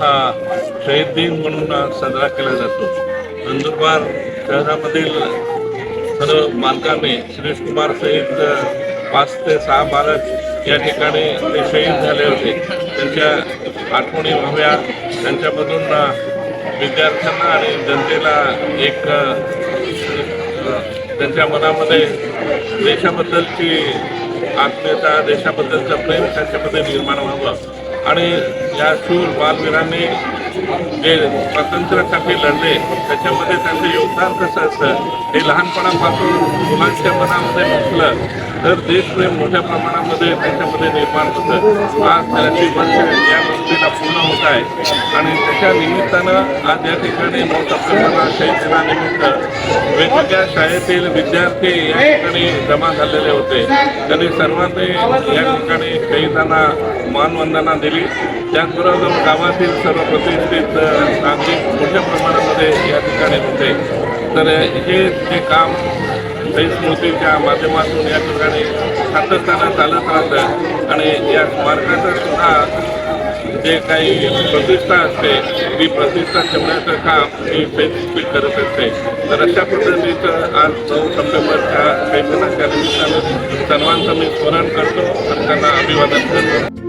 हा शहीद दिन म्हणून साजरा केला जातो। नंदुरबार शहरामधील सर्व मालकांनी सुरेश कुमार सहित 5 ते 6 बालक या ठिकाणी ते शहीद झाले होते। त्यांच्या आठवणी व्हाव्या, त्यांच्यामधून विद्यार्थ्यांना आणि जनतेला एक त्यांच्या मनामध्ये देशाबद्दलची आत्मीयता, देशाबद्दलचं प्रेम त्यांच्यामध्ये निर्माण व्हावं आणि या शूर बालवीरांनी जे स्वातंत्र्यासाठी लढले त्याच्यामध्ये त्यांचं योगदान कसं असतं हे लहानपणापासून मुलांच्या मनामध्ये नसलं तर देशप्रेम मोठ्या प्रमाणामध्ये त्यांच्यामध्ये निर्माण होतं। आज 30 वर्ष या गोष्टीला पूर्ण होत आहे आणि त्याच्या निमित्तानं आज या ठिकाणी 9 सप्टेंबरला शहीद दिनानिमित्त वेगवेगळ्या शाळेतील विद्यार्थी या ठिकाणी जमा झालेले होते। त्यांनी सर्वांनी या ठिकाणी शहीदांना मानवंदना दिली। त्याचबरोबर गावातील सर्व प्रतिष्ठित नागरिक मोठ्या प्रमाणामध्ये या ठिकाणी होते। तर हे जे काम शहीद स्मृतीच्या माध्यमातून या ठिकाणी सातत्यानं चालत राहतं आणि या स्मारकाचं सुद्धा जे काही प्रतिष्ठा असते ती प्रतिष्ठा ठेवण्याचं काम ही शहीद करत असते। तर अशा पद्धतीचं आज 9 सप्टेंबरच्या शहीद दिनाच्या निमित्तानं सर्वांचं मी स्मरण करतो आणि त्यांना अभिवादन करतो।